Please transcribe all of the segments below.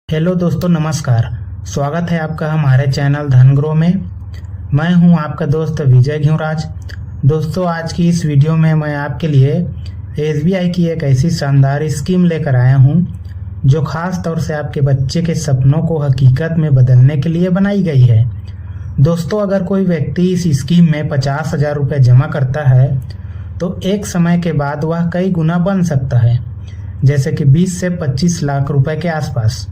Hello दोस्तों, नमस्कार। स्वागत है आपका हमारे चैनल धन ग्रो में। मैं हूं आपका दोस्त विजय घिवराज। दोस्तों, आज की इस वीडियो में मैं आपके लिए एसबीआई की एक ऐसी शानदार स्कीम लेकर आया हूं जो खास तौर से आपके बच्चे के सपनों को हकीकत में बदलने के लिए बनाई गई है। दोस्तों, अगर कोई व्यक्ति इस स्कीम में 50,000 रुपये जमा करता है तो एक समय के बाद वह कई गुना बन सकता है, जैसे कि 20 से 25 लाख रुपए के आसपास।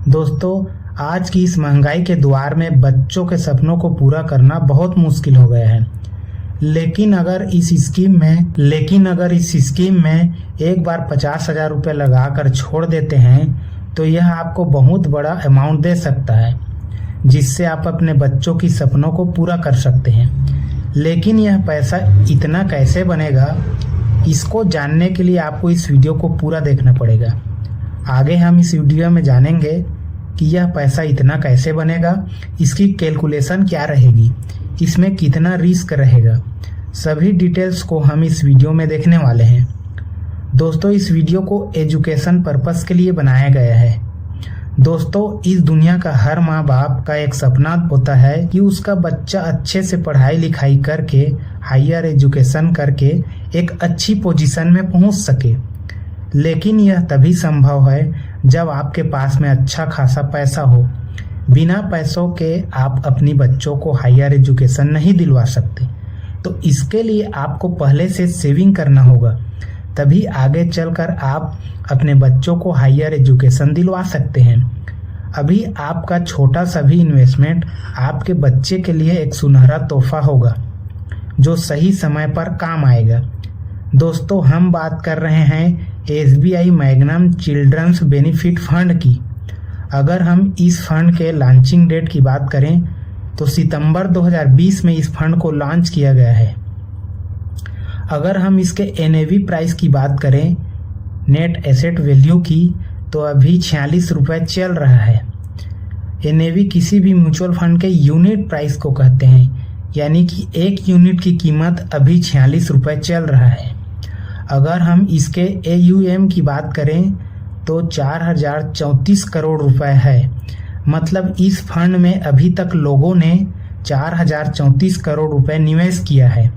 दोस्तों, आज की इस महंगाई के द्वार में बच्चों के सपनों को पूरा करना बहुत मुश्किल हो गया है। लेकिन अगर इस स्कीम में एक बार 50,000 रुपये लगाकर छोड़ देते हैं तो यह आपको बहुत बड़ा अमाउंट दे सकता है, जिससे आप अपने बच्चों की सपनों को पूरा कर सकते हैं। लेकिन यह पैसा इतना कैसे बनेगा, इसको जानने के लिए आपको इस वीडियो को पूरा देखना पड़ेगा। आगे हम इस वीडियो में जानेंगे कि यह पैसा इतना कैसे बनेगा, इसकी कैलकुलेशन क्या रहेगी, इसमें कितना रिस्क रहेगा। सभी डिटेल्स को हम इस वीडियो में देखने वाले हैं। दोस्तों, इस वीडियो को एजुकेशन पर्पस के लिए बनाया गया है। दोस्तों, इस दुनिया का हर माँ बाप का एक सपना होता है कि उसका बच्चा अच्छे से पढ़ाई लिखाई करके, हायर एजुकेशन करके एक अच्छी पोजीशन में पहुंच सके। लेकिन यह तभी संभव है जब आपके पास में अच्छा खासा पैसा हो। बिना पैसों के आप अपनी बच्चों को हायर एजुकेशन नहीं दिलवा सकते। तो इसके लिए आपको पहले से सेविंग करना होगा, तभी आगे चलकर आप अपने बच्चों को हायर एजुकेशन दिलवा सकते हैं। अभी आपका छोटा सा भी इन्वेस्टमेंट आपके बच्चे के लिए एक सुनहरा तोहफा होगा जो सही समय पर काम आएगा। दोस्तों, हम बात कर रहे हैं SBI magnum children's benefit fund की। अगर हम इस फंड के लॉन्चिंग डेट की बात करें तो सितंबर 2020 में इस फंड को लॉन्च किया गया है। अगर हम इसके एनएवी प्राइस की बात करें, नेट एसेट वैल्यू की, तो अभी 46 रुपये चल रहा है। एनएवी किसी भी म्यूचुअल फंड के यूनिट प्राइस को कहते हैं, यानी कि एक यूनिट की कीमत अभी 46 रुपये चल रहा है। अगर हम इसके एयूएम की बात करें तो 4034 करोड़ रुपए है। मतलब इस फंड में अभी तक लोगों ने 4034 करोड़ रुपए निवेश किया है।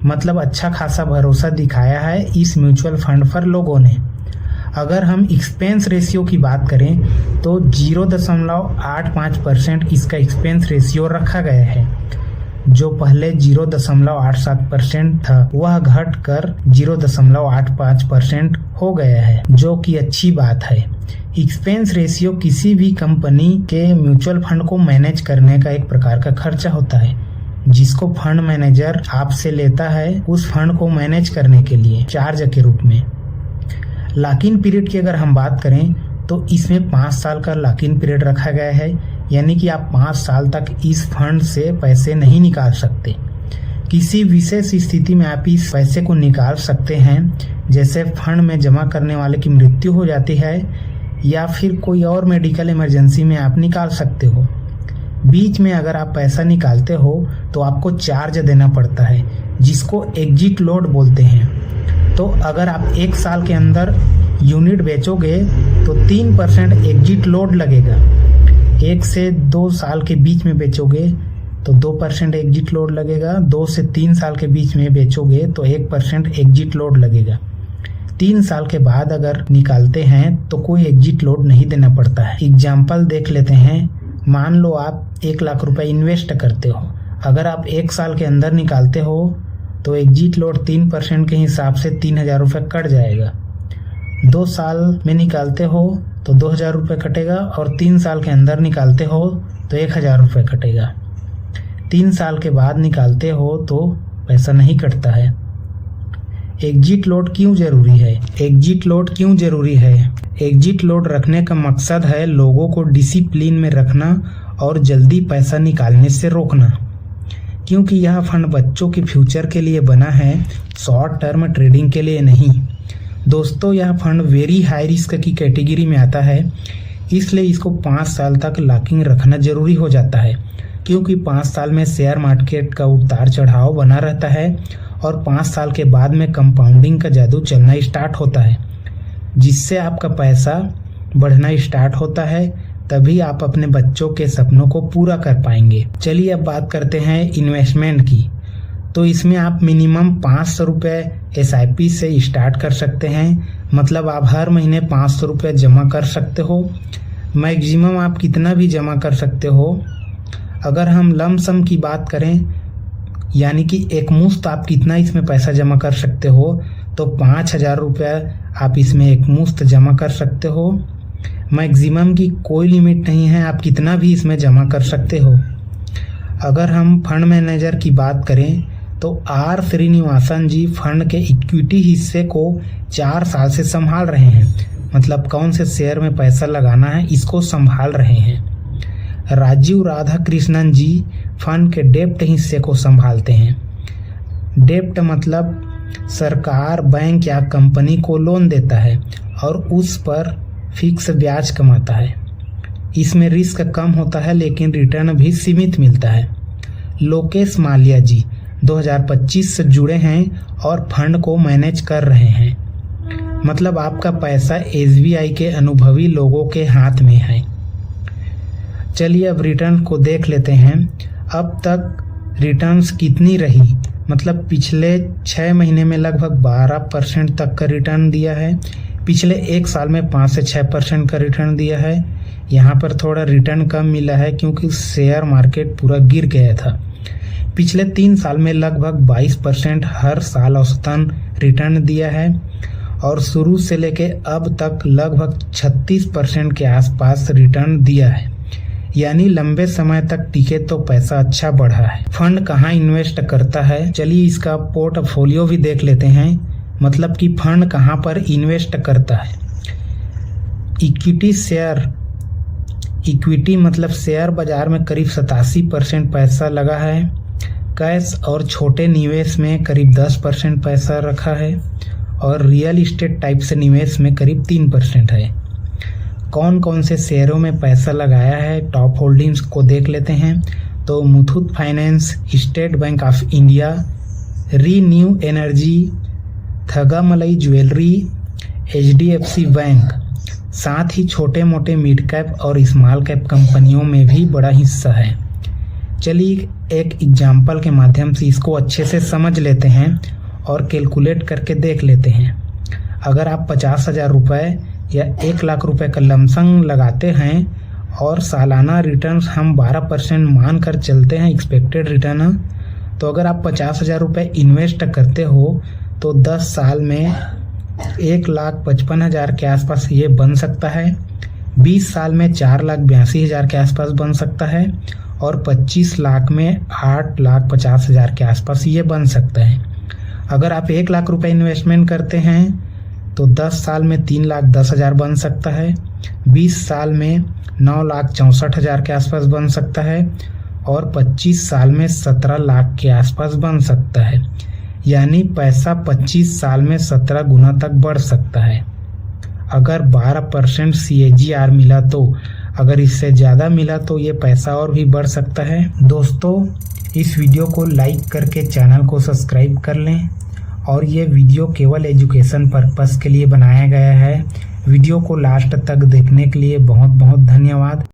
मतलब अच्छा खासा भरोसा दिखाया है इस म्यूचुअल फंड पर लोगों ने। अगर हम एक्सपेंस रेशियो की बात करें तो 0.85% इसका एक्सपेंस रेशियो रखा गया है। जो पहले 0.87% था वह घटकर 0.85% हो गया है, जो कि अच्छी बात है। एक्सपेंस रेशियो किसी भी कंपनी के म्यूचुअल फंड को मैनेज करने का एक प्रकार का खर्चा होता है, जिसको फंड मैनेजर आपसे लेता है उस फंड को मैनेज करने के लिए चार्ज के रूप में। लॉक इन पीरियड की अगर हम बात करें तो इसमें 5 साल का लॉक इन पीरियड रखा गया है, यानी कि आप 5 साल तक इस फंड से पैसे नहीं निकाल सकते। किसी विशेष स्थिति में आप इस पैसे को निकाल सकते हैं, जैसे फंड में जमा करने वाले की मृत्यु हो जाती है या फिर कोई और मेडिकल इमरजेंसी में आप निकाल सकते हो। बीच में अगर आप पैसा निकालते हो तो आपको चार्ज देना पड़ता है, जिसको एग्जिट लोड बोलते हैं। तो अगर आप 1 साल के अंदर यूनिट बेचोगे तो 3% एग्जिट लोड लगेगा। 1 से 2 साल के बीच में बेचोगे तो 2% एग्जिट लोड लगेगा। 2 से 3 साल के बीच में बेचोगे तो 1% एग्जिट लोड लगेगा। 3 साल के बाद अगर निकालते हैं तो कोई एग्जिट लोड नहीं देना पड़ता है। एग्जाम्पल देख लेते हैं। मान लो आप 1 लाख रुपए इन्वेस्ट करते हो। अगर आप 1 साल के अंदर निकालते हो तो एग्जिट लोड 3% के हिसाब से 3,000 रुपये कट जाएगा। 2 साल में निकालते हो तो 2,000 रुपये कटेगा, और 3 साल के अंदर निकालते हो तो 1,000 रुपये कटेगा। 3 साल के बाद निकालते हो तो पैसा नहीं कटता है। एग्जिट लोड क्यों जरूरी है? एग्जिट लोड क्यों जरूरी है? एग्जिट लोड रखने का मकसद है लोगों को डिसिप्लिन में रखना और जल्दी पैसा निकालने से रोकना, क्योंकि यह फंड बच्चों के फ्यूचर के लिए बना है, शॉर्ट टर्म ट्रेडिंग के लिए नहीं। दोस्तों, यह फंड वेरी हाई रिस्क की कैटेगरी में आता है, इसलिए इसको 5 साल तक लॉकिंग रखना जरूरी हो जाता है, क्योंकि 5 साल में शेयर मार्केट का उतार चढ़ाव बना रहता है और 5 साल के बाद में कंपाउंडिंग का जादू चलना स्टार्ट होता है, जिससे आपका पैसा बढ़ना स्टार्ट होता है, तभी आप अपने बच्चों के सपनों को पूरा कर पाएंगे। चलिए अब बात करते हैं इन्वेस्टमेंट की। तो इसमें आप मिनिमम 500 रुपये SIP से स्टार्ट कर सकते हैं, मतलब आप हर महीने 500 रुपये जमा कर सकते हो। मैक्सिमम आप कितना भी जमा कर सकते हो। अगर हम लमसम की बात करें, यानी कि एक मुश्त आप कितना इसमें पैसा जमा कर सकते हो, तो 5000 रुपये आप इसमें एक मुश्त जमा कर सकते हो। मैक्सिमम की कोई लिमिट नहीं है, आप कितना भी इसमें जमा कर सकते हो। अगर हम फंड मैनेजर की बात करें तो R श्रीनिवासन जी फंड के इक्विटी हिस्से को 4 साल से संभाल रहे हैं, मतलब कौन से शेयर में पैसा लगाना है इसको संभाल रहे हैं। राजीव राधाकृष्णन जी फंड के डेप्ट हिस्से को संभालते हैं। डेप्ट मतलब सरकार, बैंक या कंपनी को लोन देता है और उस पर फिक्स ब्याज कमाता है। इसमें रिस्क कम होता है लेकिन रिटर्न भी सीमित मिलता है। लोकेश माल्या जी 2025 से जुड़े हैं और फंड को मैनेज कर रहे हैं, मतलब आपका पैसा SBI के अनुभवी लोगों के हाथ में है। चलिए अब रिटर्न को देख लेते हैं। अब तक रिटर्न्स कितनी रही, मतलब पिछले 6 महीने में लगभग 12% तक का रिटर्न दिया है। पिछले 1 साल में 5 से 6% का रिटर्न दिया है। यहाँ पर थोड़ा रिटर्न कम मिला है क्योंकि शेयर मार्केट पूरा गिर गया था। पिछले 3 साल में लगभग 22% हर साल औसतन रिटर्न दिया है और शुरू से लेके अब तक लगभग 36% के आसपास रिटर्न दिया है, यानी लंबे समय तक टिके तो पैसा अच्छा बढ़ा है। फंड कहाँ इन्वेस्ट करता है, चलिए इसका पोर्टफोलियो भी देख लेते हैं, मतलब कि फंड कहाँ पर इन्वेस्ट करता है। इक्विटी मतलब शेयर बाजार में करीब 87% पैसा लगा है। कैश और छोटे निवेश में करीब 10% पैसा रखा है और रियल इस्टेट टाइप से निवेश में करीब 3% है। कौन कौन से शेयरों में पैसा लगाया है, टॉप होल्डिंग्स को देख लेते हैं। तो Muthoot finance, state bank of India, renew energy, Thangamayil jewellery, HDFC bank, साथ ही छोटे मोटे मिड कैप और स्मॉल कैप कंपनियों में भी बड़ा हिस्सा है। चलिए एक एग्जाम्पल के माध्यम से इसको अच्छे से समझ लेते हैं और कैलकुलेट करके देख लेते हैं। अगर आप 50,000 रुपये या 1 लाख रुपए का लमसम लगाते हैं और सालाना रिटर्न हम 12% मान कर चलते हैं एक्सपेक्टेड रिटर्न, तो अगर आप 50,000 रुपये इन्वेस्ट करते हो तो 10 साल में 1,55,000 के आसपास ये बन सकता है। 20 साल में 4,82,000 के आसपास बन सकता है और 25 लाख में 8,50,000 के आसपास ये बन सकता है। अगर आप 1 लाख रुपए इन्वेस्टमेंट करते हैं तो 10 साल में 3,10,000 बन सकता है, 20 साल में 9,64,000 के आसपास बन सकता है और 25 साल में 17 लाख के आसपास बन सकता है। यानी पैसा 25 साल में 17 गुना तक बढ़ सकता है। अगर 12% CAGR मिला तो, अगर इससे ज़्यादा मिला तो ये पैसा और भी बढ़ सकता है। दोस्तों, इस वीडियो को लाइक करके चैनल को सब्सक्राइब कर लें और ये वीडियो केवल एजुकेशन पर्पस के लिए बनाया गया है। वीडियो को लास्ट तक देखने के लिए बहुत बहुत धन्यवाद।